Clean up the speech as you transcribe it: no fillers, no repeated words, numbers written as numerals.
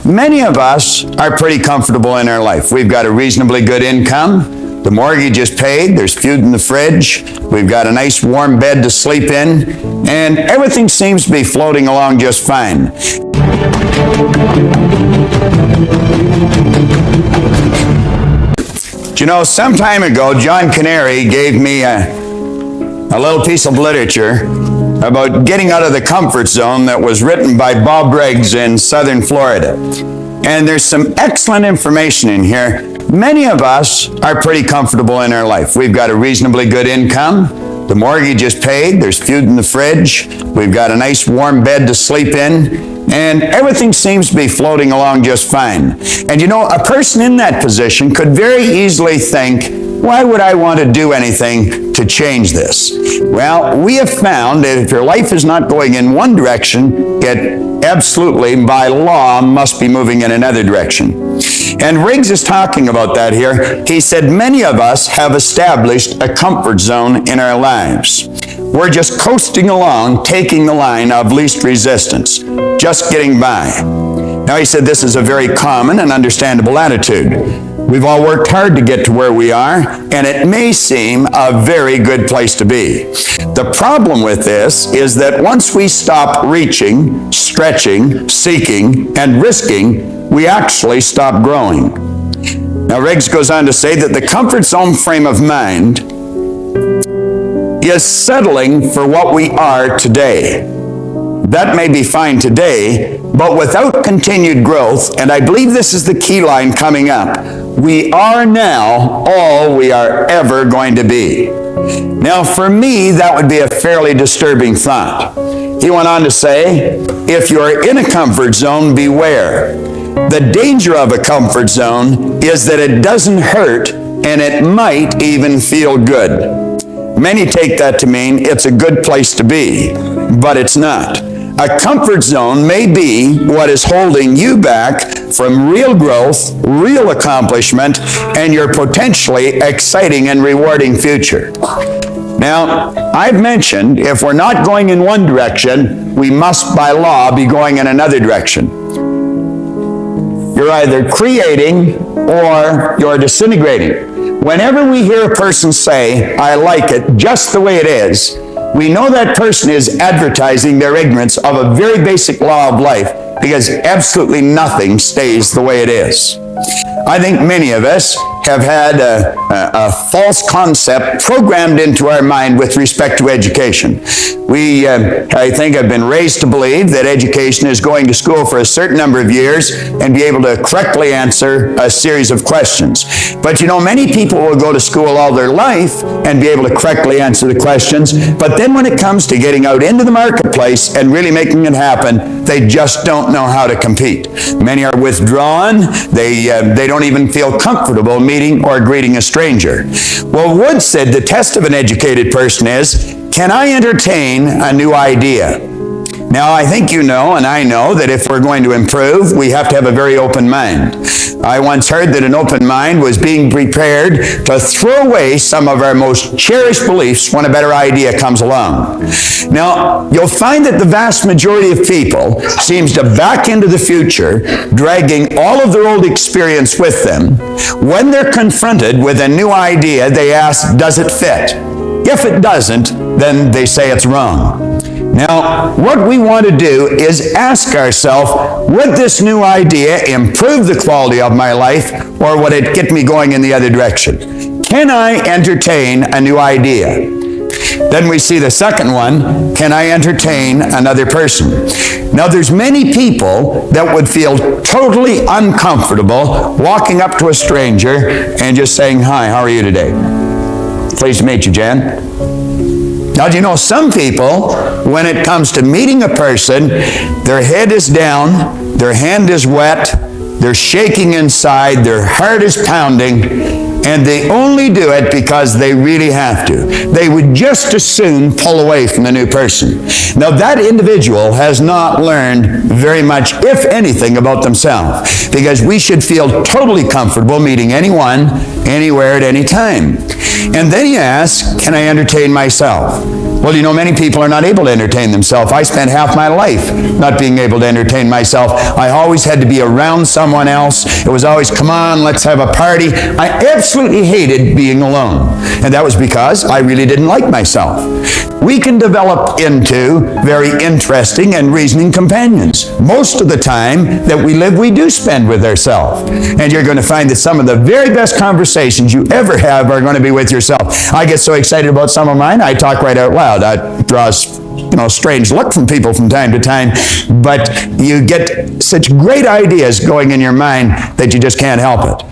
Many of us are pretty comfortable in our life. We've got a reasonably good income. The mortgage is paid. There's food in the fridge. We've got a nice warm bed to sleep in. And everything seems to be floating along just fine. You know, some time ago, John Canary gave me a little piece of literature about getting out of the comfort zone that was written by Bob Proctor in southern Florida. And there's some excellent information in here. Many of us are pretty comfortable in our life. We've got a reasonably good income. The mortgage is paid. There's food in the fridge. We've got a nice warm bed to sleep in. And everything seems to be floating along just fine. And you know, a person in that position could very easily think, why would I want to do anything to change this? Well, we have found that if your life is not going in one direction, it absolutely, by law, must be moving in another direction. And Riggs is talking about that here. He said, many of us have established a comfort zone in our lives. We're just coasting along, taking the line of least resistance, just getting by. Now, he said this is a very common and understandable attitude. We've all worked hard to get to where we are, and it may seem a very good place to be. The problem with this is that once we stop reaching, stretching, seeking, and risking, we actually stop growing. Now, Riggs goes on to say that the comfort zone frame of mind is settling for what we are today. That may be fine today, but without continued growth, and I believe this is the key line coming up, we are now all we are ever going to be. Now, for me, that would be a fairly disturbing thought. He went on to say, if you're in a comfort zone, beware. The danger of a comfort zone is that it doesn't hurt, and it might even feel good. Many take that to mean it's a good place to be, but it's not. A comfort zone may be what is holding you back from real growth, real accomplishment, and your potentially exciting and rewarding future. Now, I've mentioned if we're not going in one direction, we must by law be going in another direction. You're either creating or you're disintegrating. Whenever we hear a person say, I like it just the way it is, we know that person is advertising their ignorance of a very basic law of life, because absolutely nothing stays the way it is. I think many of us have had a false concept programmed into our mind with respect to education. We, I think, have been raised to believe that education is going to school for a certain number of years and be able to correctly answer a series of questions. But you know, many people will go to school all their life and be able to correctly answer the questions, but then when it comes to getting out into the marketplace and really making it happen, they just don't know how to compete. Many are withdrawn. They don't even feel comfortable meeting or greeting a stranger. Well, Wood said the test of an educated person is, can I entertain a new idea? Now, I think you know, and I know, that if we're going to improve, we have to have a very open mind. I once heard that an open mind was being prepared to throw away some of our most cherished beliefs when a better idea comes along. Now, you'll find that the vast majority of people seems to back into the future, dragging all of their old experience with them. When they're confronted with a new idea, they ask, does it fit? If it doesn't, then they say it's wrong. Now, what we want to do is ask ourselves, would this new idea improve the quality of my life, or would it get me going in the other direction? Can I entertain a new idea? Then we see the second one, can I entertain another person? Now, there's many people that would feel totally uncomfortable walking up to a stranger and just saying, hi, how are you today? Pleased to meet you, Jan. Now, do you know, some people, when it comes to meeting a person, their head is down, their hand is wet, they're shaking inside, their heart is pounding, and they only do it because they really have to. They would just as soon pull away from the new person. Now, that individual has not learned very much, if anything, about themselves, because we should feel totally comfortable meeting anyone, anywhere, at any time. And then he asks, can I entertain myself? Well, you know, many people are not able to entertain themselves. I spent half my life not being able to entertain myself. I always had to be around someone else. It was always, come on, let's have a party. I absolutely hated being alone. And that was because I really didn't like myself. We can develop into very interesting and reasoning companions. Most of the time that we live, we do spend with ourselves. And you're going to find that some of the very best conversations you ever have are going to be with yourself. I get so excited about some of mine, I talk right out loud. That draws, strange look from people from time to time, but you get such great ideas going in your mind that you just can't help it.